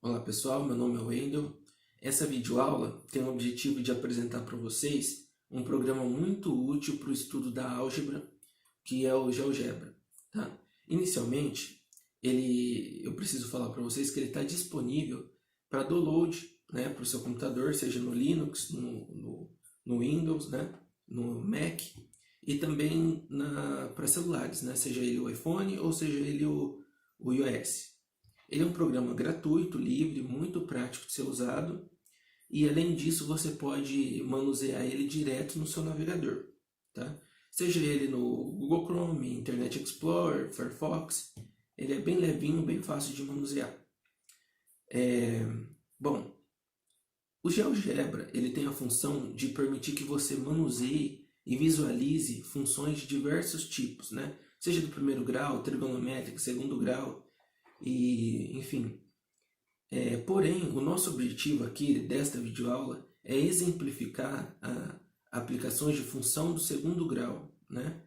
Olá pessoal, meu nome é Wendel. Essa videoaula tem o objetivo de apresentar para vocês um programa muito útil para o estudo da álgebra, que é o GeoGebra. Tá? Inicialmente, eu preciso falar para vocês que ele está disponível para download, né, para o seu computador, seja no Linux, no Windows, né, no Mac, e também para celulares, né, seja ele o iPhone ou seja ele o iOS. Ele é um programa gratuito, livre, muito prático de ser usado e além disso você pode manusear ele direto no seu navegador, tá? Seja ele no Google Chrome, Internet Explorer, Firefox, ele é bem levinho, bem fácil de manusear. Bom, o GeoGebra ele tem a função de permitir que você manuseie e visualize funções de diversos tipos, né? Seja do primeiro grau, trigonométrica, segundo grau, e enfim. Porém, o nosso objetivo aqui desta videoaula é exemplificar aplicações de função do segundo grau, né?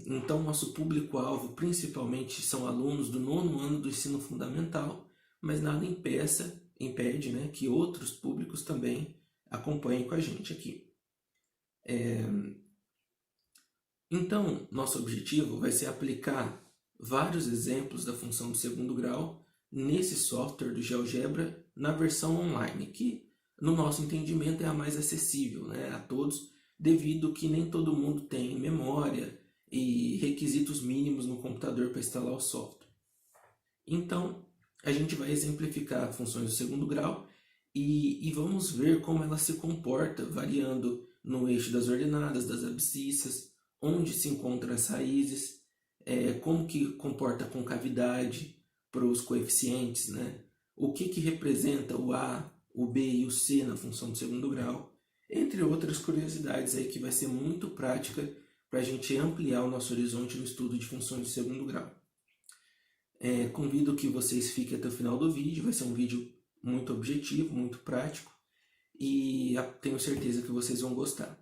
Então, nosso público-alvo principalmente são alunos do nono ano do ensino fundamental, mas nada impede, né, que outros públicos também acompanhem com a gente aqui. Então, nosso objetivo vai ser aplicar vários exemplos da função do segundo grau nesse software do GeoGebra na versão online, que no nosso entendimento é a mais acessível, né, a todos, devido que nem todo mundo tem memória e requisitos mínimos no computador para instalar o software. Então, a gente vai exemplificar funções do segundo grau e vamos ver como ela se comporta, variando no eixo das ordenadas, das abscissas, onde se encontram as raízes, como que comporta a concavidade para os coeficientes, né? O que representa o A, o B e o C na função do segundo grau, entre outras curiosidades aí que vai ser muito prática para a gente ampliar o nosso horizonte no estudo de funções de segundo grau. Convido que vocês fiquem até o final do vídeo, vai ser um vídeo muito objetivo, muito prático e tenho certeza que vocês vão gostar.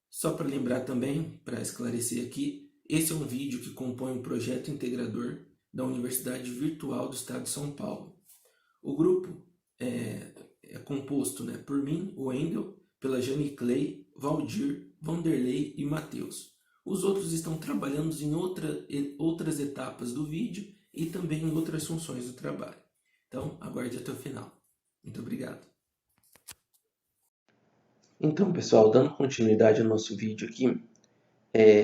Só para lembrar também, para esclarecer aqui, esse é um vídeo que compõe um projeto integrador da Universidade Virtual do Estado de São Paulo. O grupo é composto, né, por mim, o Wendel, pela Jane Clay, Valdir, Vanderlei e Matheus. Os outros estão trabalhando em outras etapas do vídeo e também em outras funções do trabalho. Então, aguarde até o final. Muito obrigado. Então, pessoal, dando continuidade ao nosso vídeo aqui,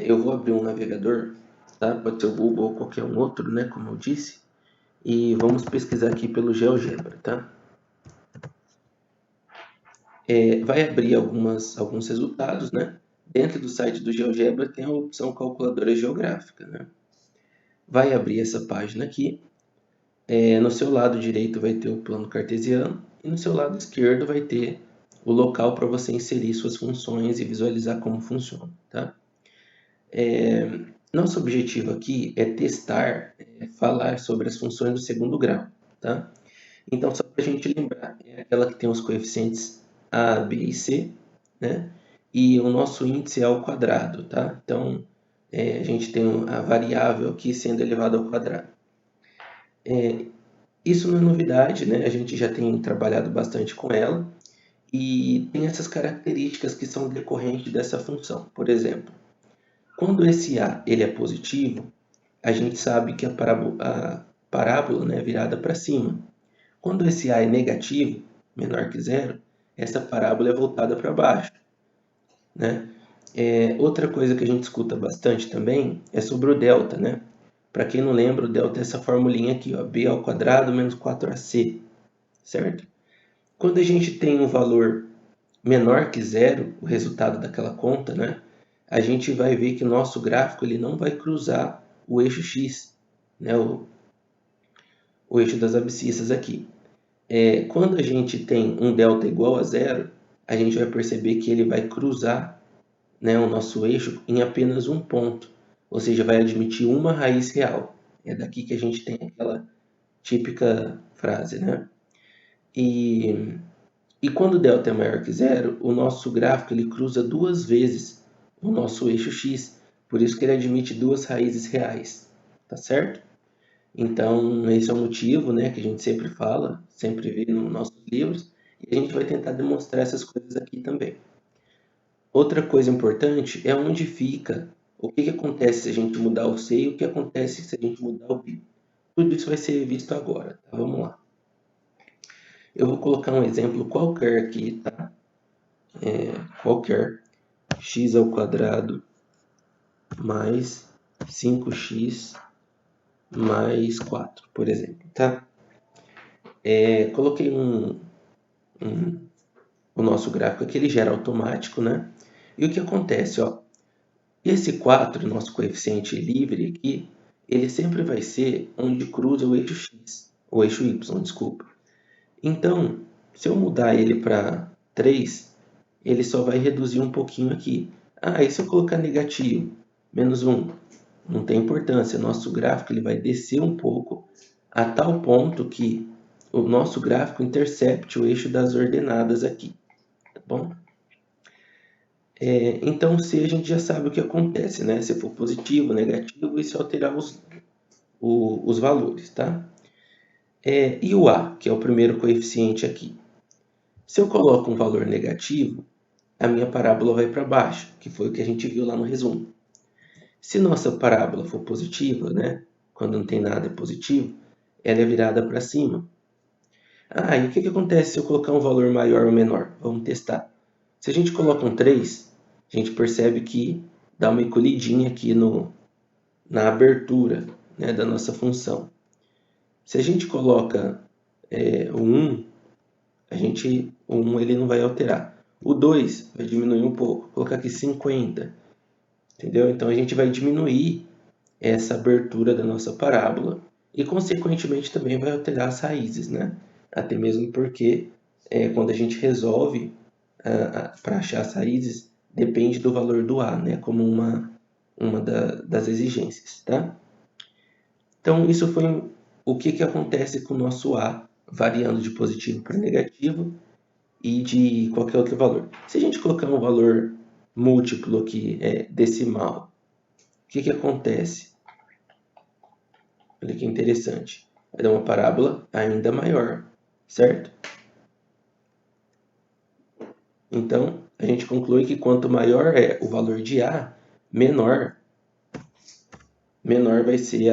eu vou abrir um navegador, tá? Pode ser o Google ou qualquer um outro, né, como eu disse, e vamos pesquisar aqui pelo GeoGebra, tá? Vai abrir alguns resultados, né? Dentro do site do GeoGebra tem a opção calculadora geográfica, né? Vai abrir essa página aqui. No seu lado direito vai ter o plano cartesiano e no seu lado esquerdo vai ter o local para você inserir suas funções e visualizar como funciona, tá? Nosso objetivo aqui é testar, falar sobre as funções do segundo grau, tá? Então, só para a gente lembrar, é aquela que tem os coeficientes A, B e C, né? E o nosso índice é ao quadrado, tá? Então, a gente tem a variável aqui sendo elevada ao quadrado. Isso não é novidade, né? A gente já tem trabalhado bastante com ela e tem essas características que são decorrentes dessa função. Por exemplo, quando esse A ele é positivo, a gente sabe que a parábola, né, é virada para cima. Quando esse A é negativo, menor que zero, essa parábola é voltada para baixo, né? Outra coisa que a gente escuta bastante também é sobre o delta, né? Para quem não lembra, o delta é essa formulinha aqui, ó, b ao quadrado menos 4ac, certo? Quando a gente tem um valor menor que zero, o resultado daquela conta, né? A gente vai ver que o nosso gráfico ele não vai cruzar o eixo x, né? O eixo das abscissas aqui. Quando a gente tem um delta igual a zero, a gente vai perceber que ele vai cruzar, né, o nosso eixo em apenas um ponto, ou seja, vai admitir uma raiz real. É daqui que a gente tem aquela típica frase, né? E quando delta é maior que zero, o nosso gráfico ele cruza duas vezes o nosso eixo x, por isso que ele admite duas raízes reais, tá certo? Então, esse é o motivo, né, que a gente sempre fala, sempre vê nos nossos livros, e a gente vai tentar demonstrar essas coisas aqui também. Outra coisa importante é onde fica, o que acontece se a gente mudar o C e o que acontece se a gente mudar o B. Tudo isso vai ser visto agora, tá? Vamos lá. Eu vou colocar um exemplo qualquer aqui, tá? Qualquer x ao quadrado mais 5x mais 4, por exemplo, tá? Coloquei o nosso gráfico aqui, ele gera automático, né? E o que acontece, ó? Esse 4, nosso coeficiente livre aqui, ele sempre vai ser onde cruza o eixo x, o eixo y, desculpa. Então, se eu mudar ele para 3, ele só vai reduzir um pouquinho aqui. Ah, e se eu colocar negativo, menos 1? Não tem importância, nosso gráfico ele vai descer um pouco a tal ponto que o nosso gráfico intercepte o eixo das ordenadas aqui, tá bom? Então, se a gente já sabe o que acontece, né? Se for positivo, negativo e se alterar os valores, tá? E o A, que é o primeiro coeficiente aqui. Se eu coloco um valor negativo, a minha parábola vai para baixo, que foi o que a gente viu lá no resumo. Se nossa parábola for positiva, né? Quando não tem nada é positivo, ela é virada para cima. Ah, e o que acontece se eu colocar um valor maior ou menor? Vamos testar. Se a gente coloca um 3, a gente percebe que dá uma encolhidinha aqui na abertura, né, da nossa função. Se a gente coloca o 1, o 1 ele não vai alterar. O 2 vai diminuir um pouco. Vou colocar aqui 50. Entendeu? Então a gente vai diminuir essa abertura da nossa parábola e, consequentemente, também vai alterar as raízes, né? Até mesmo porque quando a gente resolve para achar as raízes, depende do valor do A, né? Como das exigências, tá? Então, isso foi o que acontece com o nosso A, variando de positivo para negativo e de qualquer outro valor. Se a gente colocar um valor múltiplo aqui, decimal, o que acontece? Olha que interessante. Vai dar uma parábola ainda maior, certo? Então, a gente conclui que quanto maior é o valor de A, menor vai ser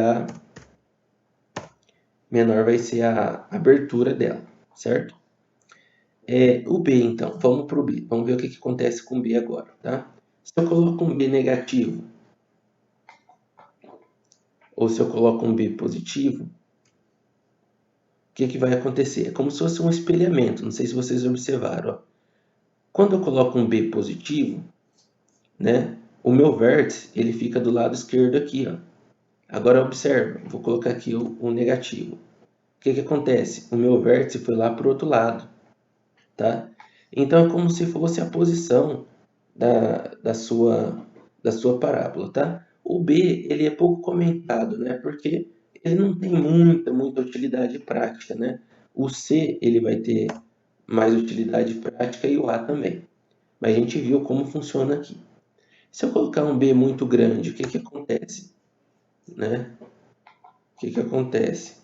a abertura dela, certo? O B, então, vamos para o B. Vamos ver o que acontece com o B agora, tá? Se eu coloco um B negativo, ou se eu coloco um B positivo, o que vai acontecer? É como se fosse um espelhamento, não sei se vocês observaram, ó. Quando eu coloco um B positivo, né, o meu vértice ele fica do lado esquerdo aqui, ó. Agora observa, vou colocar aqui o negativo. O que acontece? O meu vértice foi lá para o outro lado, tá? Então é como se fosse a posição da sua parábola, tá? O B ele é pouco comentado, né? Porque ele não tem muita utilidade prática, né? O C ele vai ter mais utilidade prática e o A também. Mas a gente viu como funciona aqui. Se eu colocar um B muito grande, o que acontece? Né? O que acontece?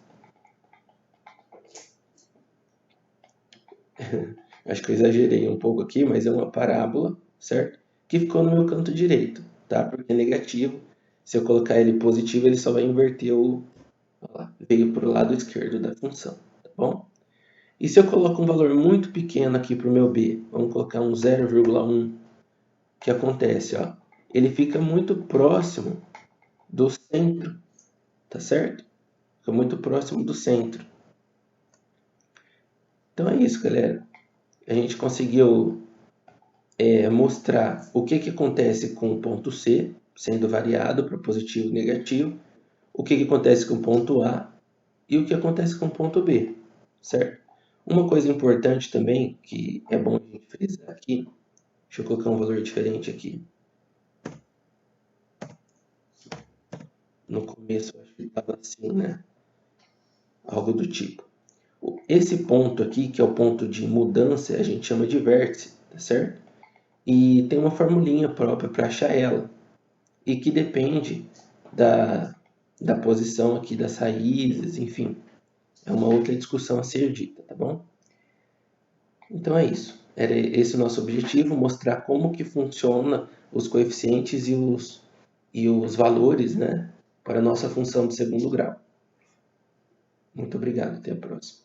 Acho que eu exagerei um pouco aqui, mas é uma parábola, certo? Que ficou no meu canto direito, tá? Porque é negativo. Se eu colocar ele positivo, ele só vai inverter veio para o lado esquerdo da função, tá bom? E se eu coloco um valor muito pequeno aqui para o meu b, vamos colocar um 0,1, o que acontece? Ó? Ele fica muito próximo do centro, tá certo? Fica muito próximo do centro. Então é isso, galera. A gente conseguiu mostrar o que acontece com o ponto C, sendo variado para positivo e negativo, o que acontece com o ponto A e o que acontece com o ponto B, certo? Uma coisa importante também, que é bom a gente frisar aqui, deixa eu colocar um valor diferente aqui. No começo eu acho que estava assim, né? Algo do tipo. Esse ponto aqui, que é o ponto de mudança, a gente chama de vértice, tá certo? E tem uma formulinha própria para achar ela, e que depende da posição aqui das raízes, enfim. É uma outra discussão a ser dita, tá bom? Então é isso. Era esse o nosso objetivo, mostrar como que funciona os coeficientes e os valores, né, para a nossa função de segundo grau. Muito obrigado, até a próxima.